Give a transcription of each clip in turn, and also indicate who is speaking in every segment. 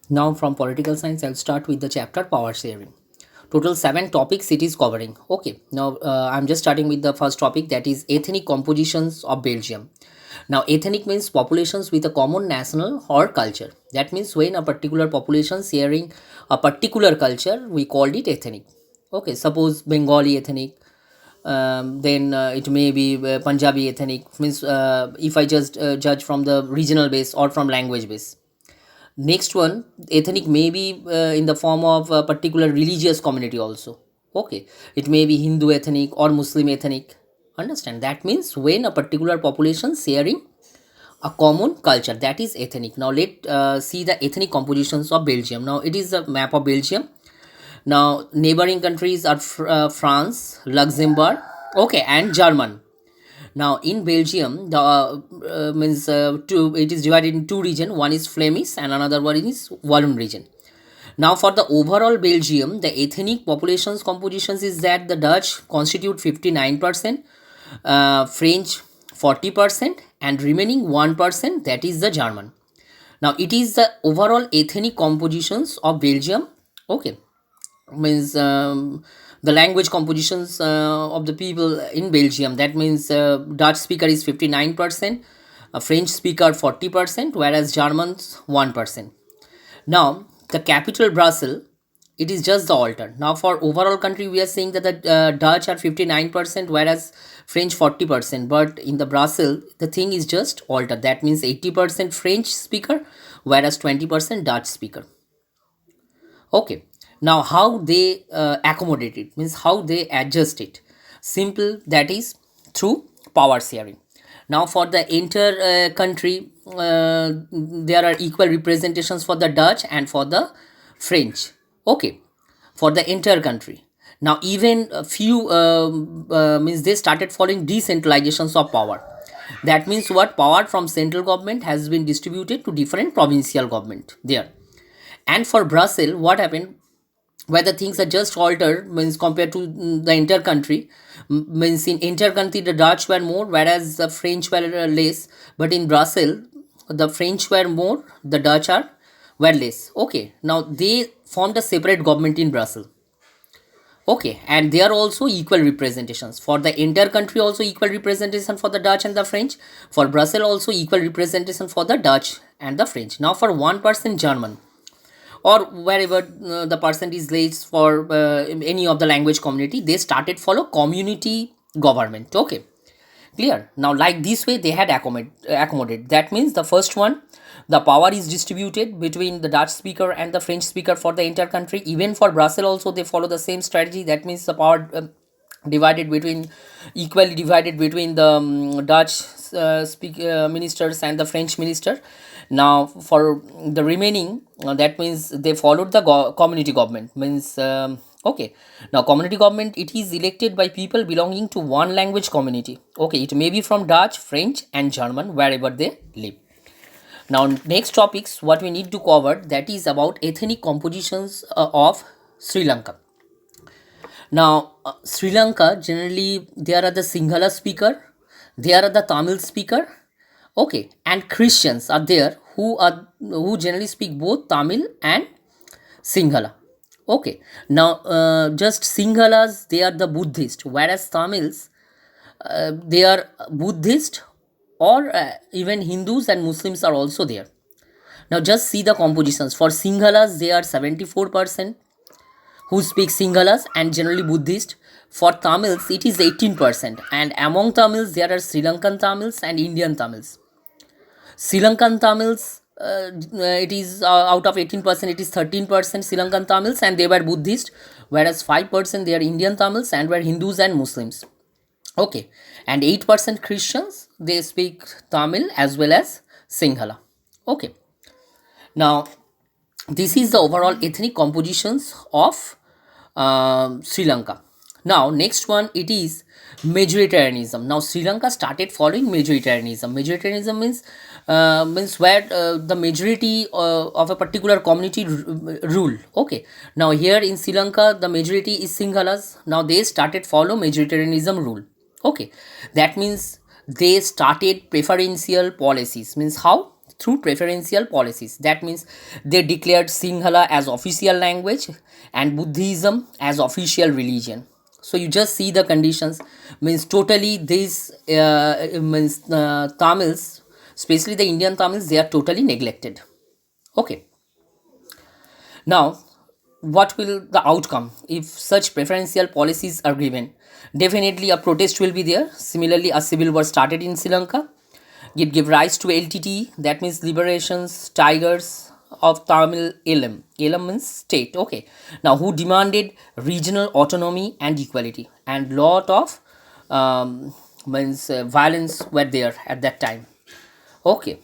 Speaker 1: Now, from political science, I'll start with the chapter power sharing. Total seven topics it is covering. Okay, now I'm just starting with the first topic, that is ethnic compositions of Belgium. Now, ethnic means populations with a common national or culture. That means when a particular population sharing a particular culture, we called it ethnic. Okay, suppose Bengali ethnic, then it may be Punjabi ethnic. Means if I just judge from the regional base or from language base. Next one, ethnic may be in the form of a particular religious community also. Okay, it may be Hindu ethnic or Muslim ethnic. Understand? That means when a particular population sharing a common culture, that is ethnic. Now let see the ethnic compositions of Belgium. Now it is a map of Belgium. Now neighboring countries are France, Luxembourg, okay, and German. Now in Belgium, the means two. It is divided in two region. One is Flemish and another one is Walloon region. Now for the overall Belgium, the ethnic populations compositions is that the Dutch constitute 59%, French 40%, and remaining 1%, that is the German. Now it is the overall ethnic compositions of Belgium. Okay, means the language compositions of the people in Belgium. That means Dutch speaker is 59%, French speaker 40%, whereas Germans 1%. Now the capital Brussels, it is just the alter. Now for overall country, we are saying that the Dutch are 59%, whereas French 40%. But in the Brussels, the thing is just alter. That means 80% French speaker, whereas 20% Dutch speaker. Okay, now how they accommodate it, means how they adjust it. Simple, that is through power sharing. Now for the inter country, there are equal representations for the Dutch and for the French. Okay, for the inter country. Now even a few means they started following decentralizations of power. That means what, power from central government has been distributed to different provincial government there. And for Brussels, what happened, where the things are just altered, means compared to the inter country. Means in inter country the Dutch were more, whereas the French were less. But in Brussels, the French were more, the Dutch are were less. Okay, now they formed a separate government in Brussels. Okay, and there are also equal representations for the inter country, also equal representation for the Dutch and the French. For Brussels also equal representation for the Dutch and the French. Now for 1% German, or wherever the percentage lays for any of the language community, they started follow community government. Okay, clear. Now like this way they had accommodate. That means the first one, the power is distributed between the Dutch speaker and the French speaker for the entire country. Even for Brussels also they follow the same strategy. That means the power divided between, equally divided between the Dutch ministers and the French minister. Now for the remaining, that means they followed the community government. Means okay, now community government, it is elected by people belonging to one language community. Okay, it may be from Dutch, French, and German, wherever they live. Now next topics what we need to cover, that is about ethnic compositions of Sri Lanka. Now, Sri Lanka, generally there are the Sinhala speaker, there are the Tamil speaker, okay, and Christians are there who generally speak both Tamil and Sinhala. Okay, now just Sinhalas, they are the Buddhist, whereas Tamils, they are Buddhist, or even Hindus and Muslims are also there. Now just see the compositions. For Sinhalas, they are 74% who speak Sinhalas and generally Buddhist. For Tamils, it is 18%, and among Tamils, there are Sri Lankan Tamils and Indian Tamils. Sri Lankan Tamils, it is out of 18%, it is 13% Sri Lankan Tamils, and they were Buddhist, whereas 5% they are Indian Tamils and were Hindus and Muslims. Okay, and 8% Christians, they speak Tamil as well as Sinhala. Okay, now this is the overall ethnic compositions of Sri Lanka. Now next one, it is majoritarianism. Now Sri Lanka started following majoritarianism. Majoritarianism means where the majority of a particular community rule. Okay, now here in Sri Lanka the majority is Sinhalas. Now they started follow majoritarianism rule. Okay, that means they started preferential policies. Means how? through preferential policies. That means they declared Sinhala as official language and Buddhism as official religion. So you just see the conditions, means totally these means Tamils, especially the Indian Tamils, they are totally neglected. Okay. Now, what will the outcome if such preferential policies are given? Definitely a protest will be there. Similarly, a civil war started in Sri Lanka. It gave rise to LTT, that means Liberations Tigers of Tamil Elam. Elam means state. Okay. Now, who demanded regional autonomy and equality, and lot of means violence were there at that time. Okay,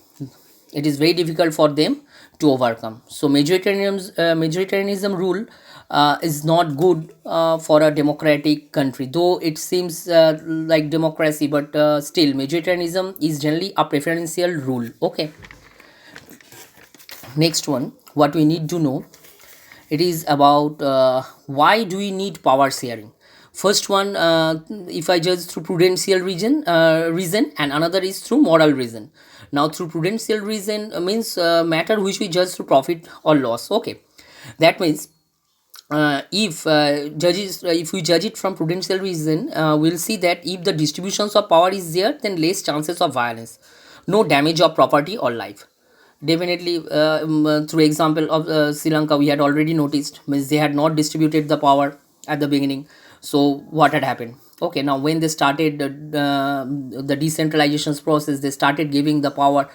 Speaker 1: it is very difficult for them to overcome. So majoritarianism rule is not good for a democratic country, though it seems like democracy, but still majoritarianism is generally a preferential rule. Okay, next one, what we need to know, it is about why do we need power sharing. First one, if I judge through prudential reason, and another is through moral reason. Now through prudential reason means matter which we judge through profit or loss. Okay, that means if we judge it from prudential reason, we'll see that if the distributions of power is there, then less chances of violence, no damage of property or life. Definitely, through example of Sri Lanka, we had already noticed, means they had not distributed the power at the beginning. So what had happened? Okay, now when they started the decentralization process, they started giving the power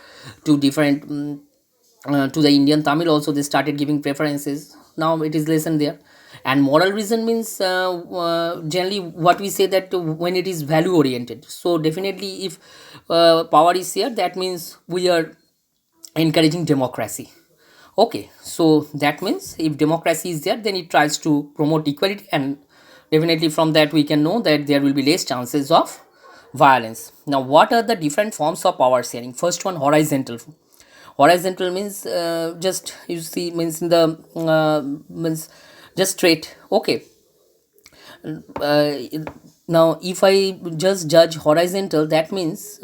Speaker 1: to different to the Indian Tamil also. They started giving preferences. Now it is lessened there. And moral reason means generally what we say, that when it is value oriented. So definitely, if power is here, that means we are encouraging democracy. Okay, so that means if democracy is there, then it tries to promote equality, and definitely from that we can know that there will be less chances of violence. Now, what are the different forms of power sharing? First one, horizontal. Horizontal means just you see, means in the means just straight. Okay, uh, now if I just judge horizontal, that means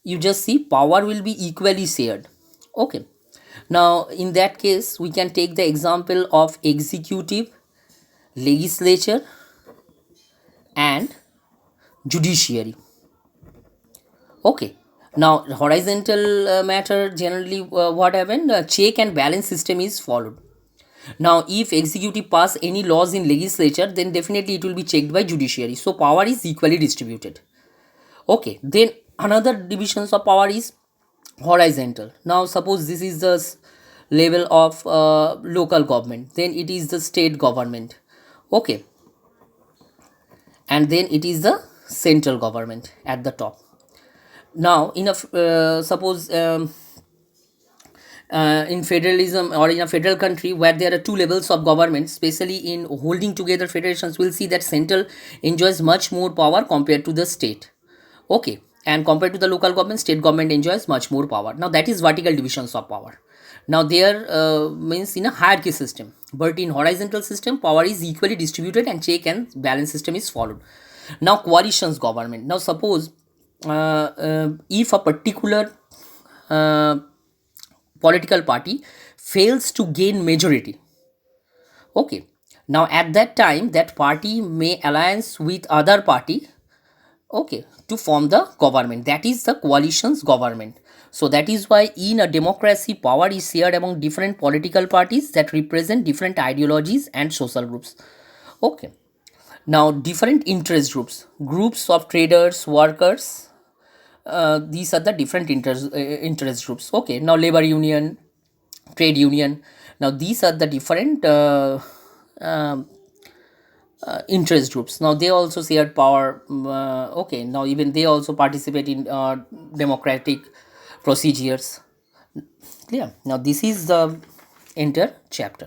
Speaker 1: you just see power will be equally shared. Okay, now in that case we can take the example of executive, legislature and judiciary. Okay, now horizontal matter, generally what happened, check and balance system is followed. Now if executive pass any laws in legislature, then definitely it will be checked by judiciary, so power is equally distributed. Okay, then another divisions of power is horizontal. Now suppose this is the level of local government, then it is the state government. Okay, and then it is the central government at the top. Now in a suppose in federalism or in a federal country where there are two levels of government, especially in holding together federations, we'll see that central enjoys much more power compared to the state. Okay, and compared to the local government, state government enjoys much more power. Now that is vertical divisions of power. Now there means in a hierarchy system, but in horizontal system power is equally distributed and check and balance system is followed. Now coalitions government. Now suppose if a particular uh, political party fails to gain majority. Okay, now at that time that party may alliance with other party, okay, to form the government, that is the coalitions government. So that is why in a democracy power is shared among different political parties that represent different ideologies and social groups. Okay, now different interest groups of traders, workers, these are the different interest groups. Okay, now labor union, trade union, now these are the different um, interest groups. Now they also shared power. Okay, now even they also participate in democratic procedures. Clear? Now this is the entire chapter.